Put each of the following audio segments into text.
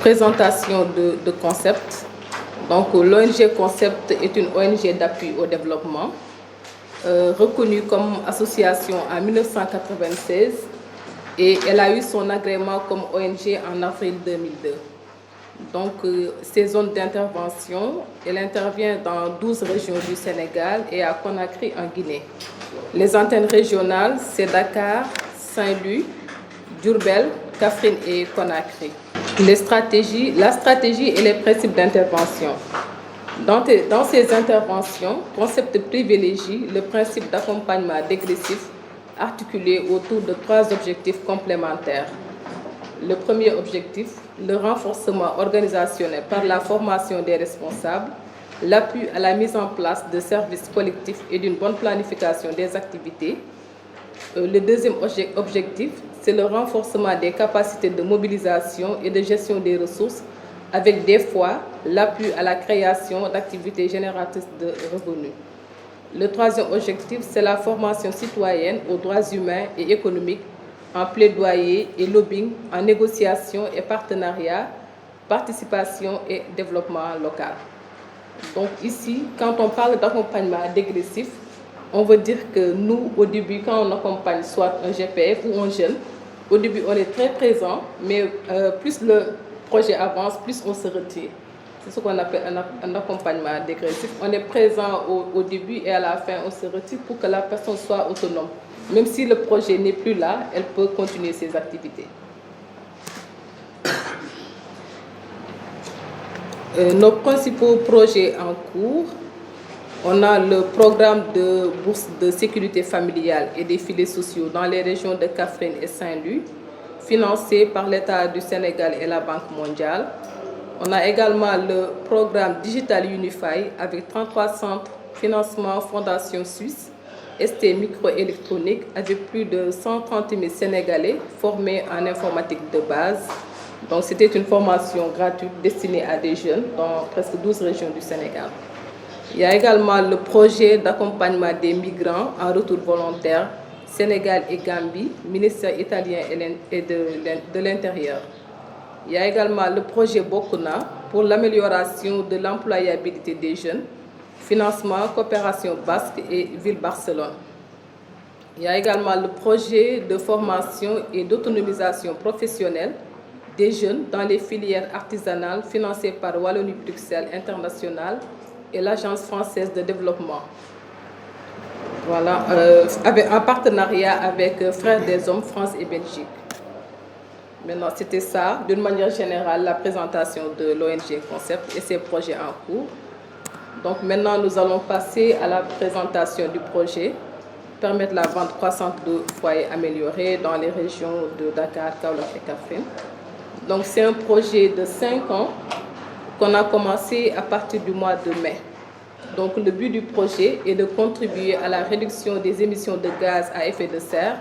présentation de concept. Donc, l'ONG Concept est une ONG d'appui au développement, reconnue comme association en 1996 et elle a eu son agrément comme ONG en avril 2002. Donc, ces zones d'intervention, elle intervient dans 12 régions du Sénégal et à Conakry en Guinée. Les antennes régionales, c'est Dakar, Saint-Louis, Diourbel, Kaffrine et Conakry. La stratégie et les principes d'intervention. Dans ces interventions, Concept privilégie le principe d'accompagnement dégressif articulé autour de 3 objectifs complémentaires. Le premier objectif, le renforcement organisationnel par la formation des responsables, l'appui à la mise en place de services collectifs et d'une bonne planification des activités. Le deuxième objectif, c'est le renforcement des capacités de mobilisation et de gestion des ressources, avec des fois l'appui à la création d'activités génératrices de revenus. Le troisième objectif, c'est la formation citoyenne aux droits humains et économiques, en plaidoyer et lobbying, en négociation et partenariat, participation et développement local. Donc ici, quand on parle d'accompagnement dégressif, on veut dire que nous, au début, quand on accompagne soit un GPF ou un jeune, au début, on est très présent, mais plus le projet avance, plus on se retire. C'est ce qu'on appelle un accompagnement dégressif. On est présent au début et à la fin, on se retire pour que la personne soit autonome. Même si le projet n'est plus là, elle peut continuer ses activités. Nos principaux projets en cours, on a le programme de bourse de sécurité familiale et des filets sociaux dans les régions de Kaffrine et Saint-Louis, financé par l'État du Sénégal et la Banque mondiale. On a également le programme Digital Unify avec 33 centres, financement Fondation Suisse, ST Microélectronique, avec plus de 130 000 Sénégalais formés en informatique de base. Donc c'était une formation gratuite destinée à des jeunes dans presque 12 régions du Sénégal. Il y a également le projet d'accompagnement des migrants en retour volontaire, Sénégal et Gambie, ministère italien et de l'Intérieur. Il y a également le projet Bokuna pour l'amélioration de l'employabilité des jeunes, financement, coopération basque et Ville Barcelone. Il y a également le projet de formation et d'autonomisation professionnelle des jeunes dans les filières artisanales financées par Wallonie-Bruxelles International et l'Agence française de développement. Voilà, en partenariat avec Frères des Hommes, France et Belgique. Maintenant, c'était ça, d'une manière générale, la présentation de l'ONG Concept et ses projets en cours. Donc maintenant, nous allons passer à la présentation du projet, permettre la vente croissante de foyers améliorés dans les régions de Dakar, Kaolack et Kaffrine. Donc c'est un projet de 5 ans qu'on a commencé à partir du mois de mai. Donc le but du projet est de contribuer à la réduction des émissions de gaz à effet de serre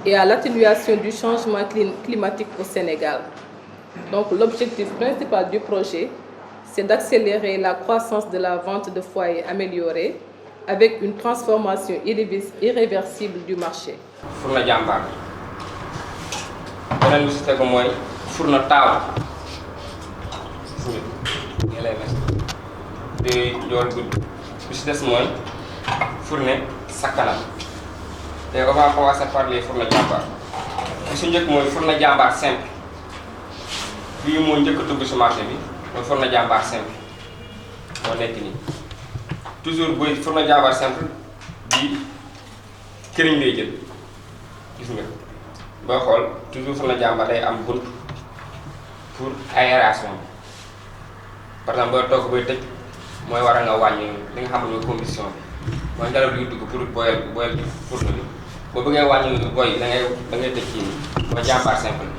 et à l'atténuation du changement climatique au Sénégal. Donc l'objectif principal du projet, c'est d'accélérer la croissance de la vente de foyers améliorés avec une transformation irréversible du marché. Fourna Jambar. Beneen bi si tegu mooy Fourna Taaw. Nii lay mel. Di njool gudd. Bi si des mooy Fourne Sakkanam. Et on va commencer par les Fourna Jambar. Bi si njëkk mooy Fourna Jambar simple. Bii moo njëkk a dugg si marché bi. mooy Fourna Jambar simple moo nekk nii toujours booy Fourna Jambar simple bii këriñ lay jël gis nga booy xool toujours Fourna Jambar day am bunt pour aération bi par exemple booy togg booy tëj mooy war a nga wàññi li nga xam ne condition bi mooy ngelaw luy dugg pour boyal fourne bi boo bëggee wàññi boy da ngay tëj kii nii mooy Jambar simple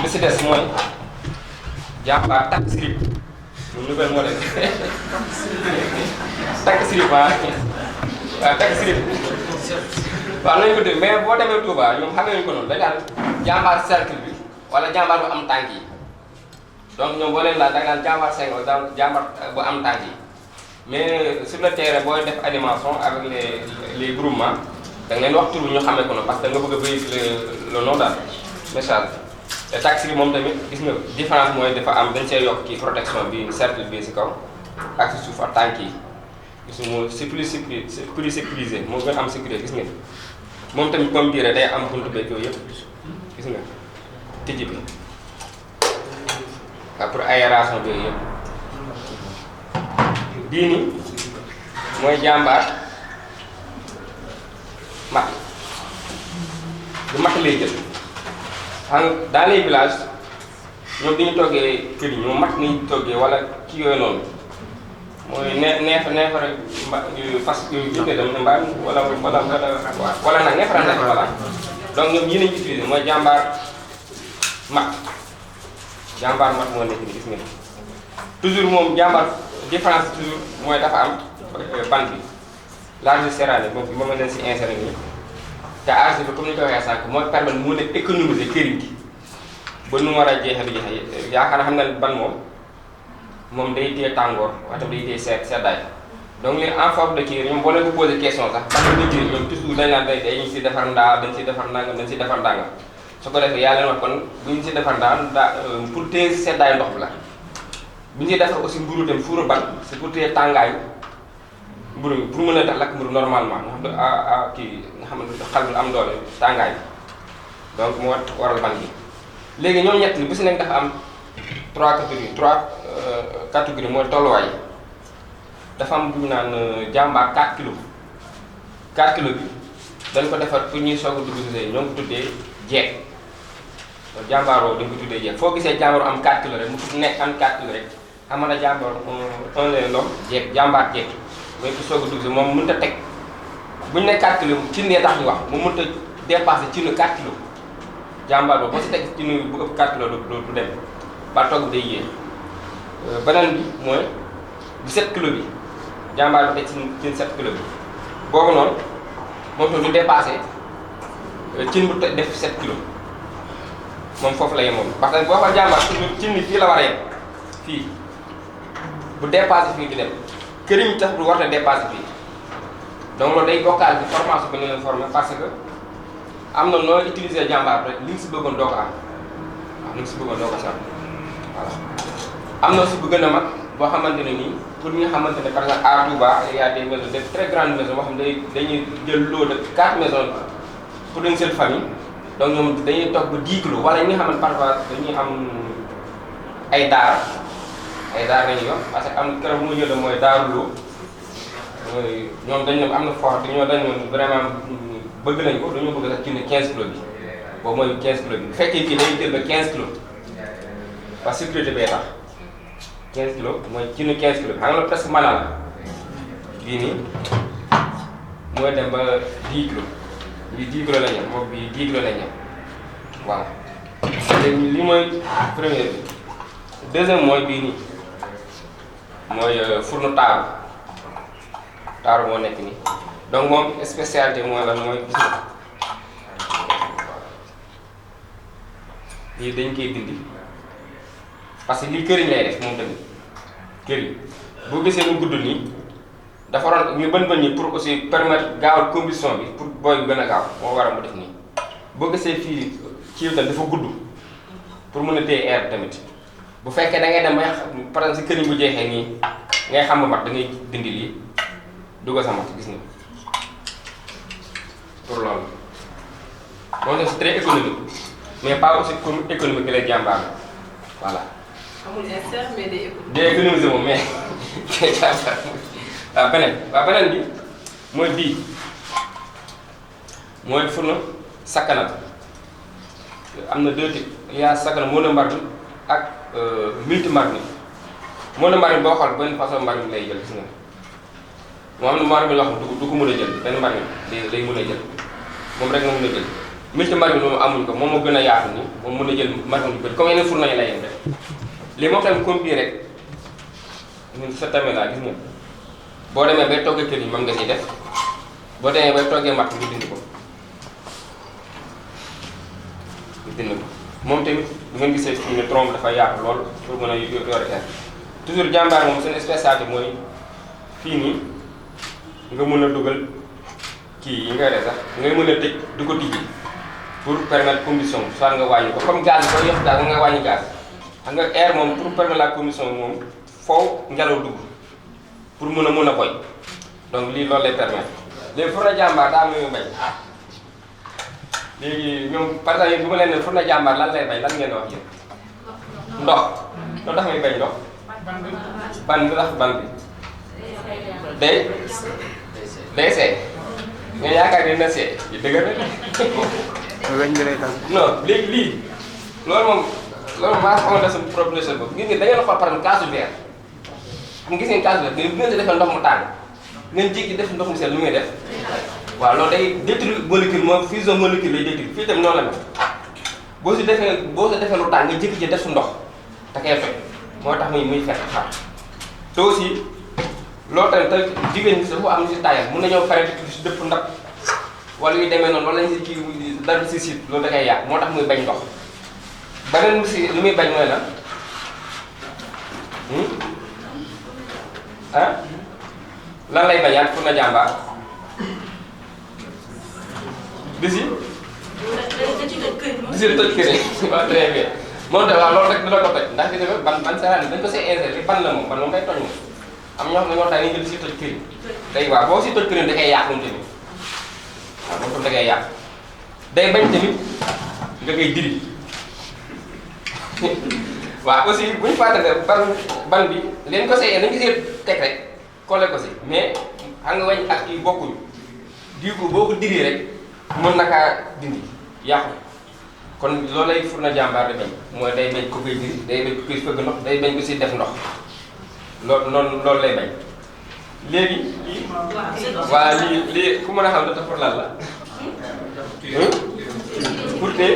bi si des mooy Jambar takk slip mu nouvelle modèle takk slip waaw takk slip waaw nañu ko def mais boo demee Touba ñoom xamee ñu ko noonu dañ naan Jambar cercle bi wala Jambar bu am tànk yi donc ñoom boo leen laaj da nga naan Jambar 5 wala Jambar bu am tànk yi mais sur le terrain booy def animation avec les groupements da nga leen wax tur bi ñu xamee ko noonu parce que da nga bëgg a véhiculer le nom daal message te taxi bi moom tamit gis nga différence mooy dafa am dañ see yokk kii protection bi cercle bi si kaw ak si suuf ak tànk yi gis nga c'est plus sécurisé moo gën am sécurité gis nga moom tamit comme bii rek day am buntu beeg yooyu yëpp gis nga tijji bi ak pour aération bi yooyu yëpp bii nii mooy jàmbaar mat lu mat lay jël xam nga dans les villages ñoom dañu toggee kër yi ñoom mat nañu toggee wala kii yooyu noonu mooy neefere fas yooyu jëkkee dem ne mbaam wala nag neefere nekk voilà donc ñoom yii nañu utilisé mooy jàmbaar mat moo nekk ni gis ngeen toujours moom jàmbaar différence toujours mooy dafa am ban bi large serralé moom ma leen si inséré nii te argile bi comme ni ñu ko waxee sànq mooy permettre mu ne économiser këriñ gi ba nu mu war a jeexee du jeexee yaakaar naa xam nga ban moom day téye tàngoor waaye tamit day téye seddaay donc léegi en forme de kii ñoom boo leen ko posé question sax ban la ñuy ñoom toujours dañ naan dañu si defar ndaa dañ si defar ndàngam dañ si defar ndàngam su ko defee yàlla leen wax kon bu ñu si defar ndaa pour téye seddaay ndox bi la bu ñu si defar aussi mburu tam fuuru ban c'est pour téye tàngaayu mburu mi pour mën a tax lakk mburu normalement nga xam ne kii nga xam ne xal bi am doole tàngaay donc moo waral ban bi léegi ñoom ñett ni bu si nekk dafa am trois catégories mooy tolluwaay dafa am bu ñu naan jàmbaar 4 kilos 4 kilos bi dañ ko defar pour ñuy soog a dugg si ñoo ngi ko tuddee jeeg jàmbaar boobu dañ ko tuddee jeeg foo gisee jàmbaar am 4 kilos rek mu nekk am 4 kilos rek xam nga jàmbaar un leen ndox jeeg jàmbaar jeeg mooy ku soog a dugg si moom mënut a teg bu ñu ne 4 kilos ci nee tax ñu wax mu mënut a dépassé ci nu 4 kilos jàmbaar boobu boo si teg ci nu bu ëpp 4 kilos du dem ba togg day yéex beneen bi mooy 17 kilos bi jàmbaar bi teg ci 7 kilos bi boobu noonu moom tam du dépassé cin bu def 7 kilos moom foofu la yemoon parce que boo ko jàmbaar toujours cin bi fii la war a yem fii bu dépassé fii du dem këriñ tax du war a dépassé fii donc loolu day bokkaal bi formation bi ñu leen formé parce que am na noo utiliser jàmbaar rek li nga si bëggoon doo ko am waaw li nga si bëggoon doo ko si am voilà am na si bu gën a mag boo xamante ne nii pour ñi nga xamante ne par exemple à Touba il y a des maisons de très grandes maisons boo xam ne dañuy jël lot de 4 maisons pour une seule famille donc ñoom dañuy toog ba 10 kilos wala ñi nga xamante parfois dañuy am ay daar lañuy yor parce que am keroog mu jël mooy daaru loo mooy ñoom dañ ne am na fort ñoo dañ ne vraiment bëgg nañ ko dañoo bëgg sax ci ne 15 kilos bi boobu mooy 15 kilos bi bu fekkee kii day jël ba 15 kilos parce que sécurité bee tax 15 kilos mooy ci ne 15 kilos bi xam nga loolu presque manal la bii nii mooy dem ba 10 kilos bii 10 kilos la ñam moom bii 10 kilos la ñam voilà léegi li mooy première bi deuxième mooy bii nii mooy fourneau taaru moo nekk nii donc moom spécialité mooy lan mooy gis nga lii dañ koy dindi parce que lii këriñ lay def moom tamit këriñ boo gisee mu gudd nii dafa waroon ñu bën ñi pour aussi permettre gaawal combustion bi pour booy bu gën a gaaw moo waral mu def nii boo gisee fii kii tam dafa gudd pour mën a téye air tamit bu fekkee da ngay dem ba par exemple si këriñ bu jeexee nii ngay xam ba mat da ngay dindi lii dugal sa mat gis nga pour loolu moom tamit c'est très économique mais pas aussi comme économique que les jàmbaar voilà. amul insert mais day économiser. day économiser moom mais day jàmbaar waaw beneen bi mooy bii mooy fourneau sakkanal am na 2 types il y a sakkanal monombardique ak multimarmite monombardique boo xool benn façon marmite lay jël gis nga moo am na marmite loo xam du ko mën a jël benn marmite lay mën a jël moom rek nga mën a jël multimarmite moom amuñ ko moom moo gën a yaatu nii moom mën a jël marmite yu bëri comme yeneen fourneau yi lay yem rek léegi moom tamit comme bii rek ñun sa tamit laa gis nga boo demee bay toggee kër yi moom nga siy def boo demee bay toggee matt nga dindi ko moom tamit bu ngeen gisee fii ne trompe dafa yaatu lool pour mën a yor air toujours jàmbaar moom seen spécialité mooy fii nii nga mën a dugal kii yi ngay def sax ngay mën a tëj du ko tijji pour permettre combustion soit nga wàññi ko comme gaz bi boo yokk gaz nga wàññi gaz xam nga air moom pour permettre la combustion moom foofu ngelaw dugg pour mën a boy donc lii loolu lay permettre léegi fourneau jàmbaar daa am lu muy bañ léegi ñoom par exemple yéen bu ma leen ne fourneau jàmbaar lan lay bañ lan ngeen wax yéen ndox loolu tax muy bañ ndox ban bi tax ban bi day seey nga yaakaar ne na seey dëgg la non léegi lii loolu maa xamoon na sama proposition boobu gis nga da ngeen xool par exemple kaasu verre xam gis ngeen kaasu verre bu ngeen si defee ndox mu tàng ngeen jékki def ndox mu sedd lu muy def waaw loolu day détruire molécule moom fusion molécule lay détruire fii tam noonu la mel boo si defee lu tàng nga jékki def su ndox da koy fekk moo tax muy fekk xar te aussi loolu tamit te jigéen ñi dafa am si taayam mun na ñëw pare si dëpp ndab wala yu demee noonu wala ñu si kii dara si siit loolu da koy yàq moo tax muy bañ ndox beneen si li muy bañ mooy lan lan lay bañaat pour na jàmbaar disi toj kër yi waaw très bien moom de waaw loolu rek dina ko toj ndax di defe ban serani dañ ko see insérer ban la moom ban moom day toj moom am ñoo xam ne ñoo tax ni jël si toj kër yi day waaw boo si toj kër yi da koy yàq moom tamit waaw moom tam da koy yàq day bañ tamit nga koy diri waaw aussi bu ñu fàttalee ban bi leen ko see dañ ko see teg rek collé ko si mais xam nga wañ ak yi bokkuñu di ko boo ko diri rek mën na kaa dindi yàqu kon loolu lay fourneau jàmbaar di bañ mooy day bañ ko koy diri day bañ ko koy fëgg ndox day bañ ko si def ndox loolu lay bañ léegi waa lii ku mën a xam ne pour lan la pour te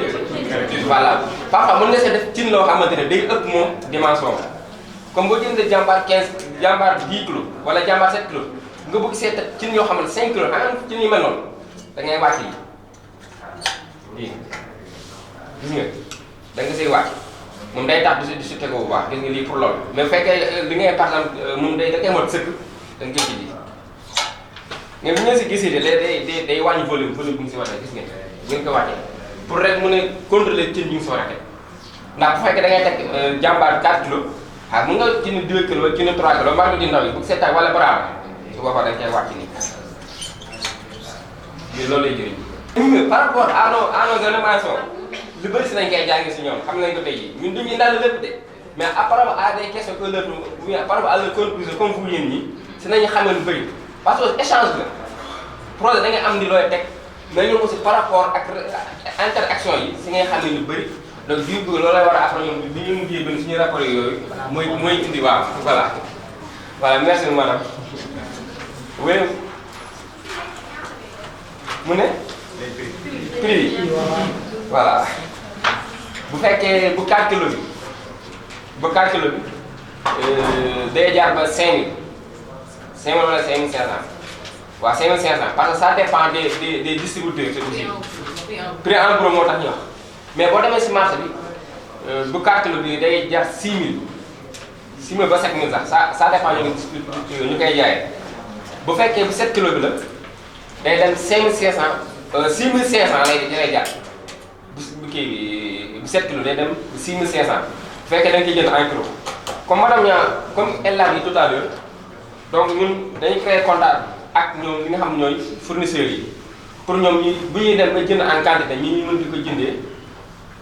voilà parfois mën nga see def cin loo xamante ne day ëpp moom dimension comme boo jëndee jàmbaar 15 jàmbaar 10 kilos wala jàmbaar 7 kilos nga bëgg see teg cin yoo xamante 5 kilos xam cin yi mel noonu da ngay wàcc lii gis nga da nga siy wàcc moom day tax du si tegu bu baax gis nga lii pour loolu mais bu fekkee li ngay par exemple moom da koy mot sëkk da nga koy ji mais bu ñu si gisee day wàññi volume bu ñu si war a gis ngeen bu ngeen ko wàccee pour rek mën a contrôler cin bi nga si war a teg ndax bu fekkee da ngay teg jàmbaar 4 kilos ah mën nga jënd 2 kilos wala jënd 3 kilos mbaa nga jënd ndaw yi bu seetaay wala bravo su boobaa dañ koy wàcc nii mais loolu lay jëriñ. par rapport à nos animations lu bëri si nañ koy jàng si ñoom xam nañ ko tey jii ñun duñu ndaal lépp de mais apparemment à des questions que leur par rapport à leur conclusion comme vous yéen ñi si nañu xamee lu bëri parce que échange la projet da ngay am di looy teg mais ñoom aussi par rapport ak interaction yi si ngay xamee lu bëri donc du coup loolu lay war a après ñoom li ñu mujjee benn suñu rapport yooyu mooy indi waaw voilà merci madame oui mu ne prix yi voilà bu fekkee bu 4 kilos bi day jaar ba 5000 wala 5500 waaw 5500 parce que ça dépend des distributeurs c'est aussi prix en gros moo tax ñu wax mais boo demee si marché bi bu 4 kilos bi day jar 6000 ba 7000 sax ça dépend ñu koy jaayee bu fekkee bu 7 kilos bi la day dem 5500 6500 lay jar bu kii bi bu 7 kilos day dem 6500 bu fekkee da nga koy jënd en kilo comme madame comme elle l'a dit tout à l'heure donc ñun dañuy créer contact ak ñoom li nga xam ñooy fournisseurs yi pour ñoom bu ñuy dem ba jënd en quantité ñu mën di ko jëndee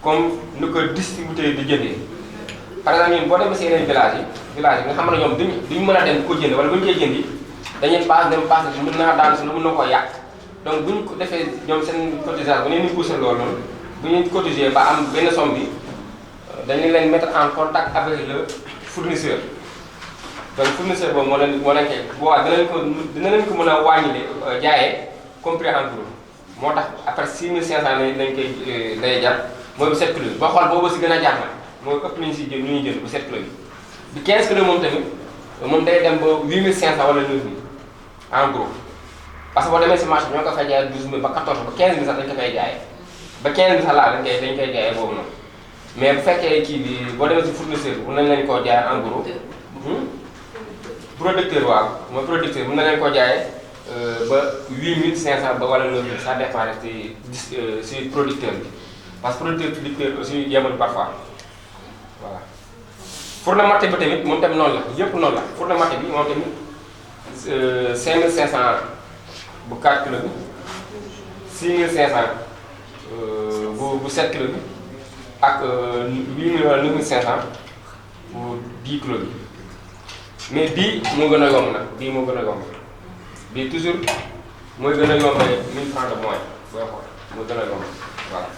comme ni ko distributeur di jëndee par exemple ñun boo demee si yeneen village yi nga xam ne ñoom duñu mën a dem ko jënd wala bu ñu koy jëndi dañuy paas mën naa daan si lu mën na koo yàq donc bu ñu ko defee ñoom seen cotisation bu ñu poussé loolu noonu bu ñu cotisé ba am benn somme bi dañu leen mettre en contact avec le fournisseur donc fournisseur boobu moo leen koy boobaa dina leen ko mën a wàññile jaayee compris en gros moo tax après 6500 lañ koy lay jar mooy bu 7 kilos boo xool boobu si gën a jar nag mooy ëpp nañu si jënd ñu jënd bu 7 kilos bi 15 kilos moom tamit moom day dem ba 8500 wala 9000 en gros parce que boo demee si marché bi ñoo ko fay jaayee 12000 ba 14 ba 15000 sax dañ ko fay jaayee ba 15000 sax laa dañ koy jaayee boobu noonu mais bu fekkee kii bi boo demee si fournisseur bi mën nañ leen koo jaayee en gros producteur waaw mooy producteur mën na leen koo jaayee ba 8500 ba wala 9000 ça dépend rek ci producteur bi parce que producteur aussi yemuñu parfois voilà. fourneau matte bi tamit moom tamit noonu la yëpp noonu la fourneau matte bi moom tamit 5500 bu 4 kg bi 6500 bu 7 kg bi ak 8000 wala 9500 bu 10 kg bi mais bii moo gën a yomb nag bii moo gën a yomb bii toujours mooy gën a yombee 1000 francs de moins booy xool moo gën a yomb voilà.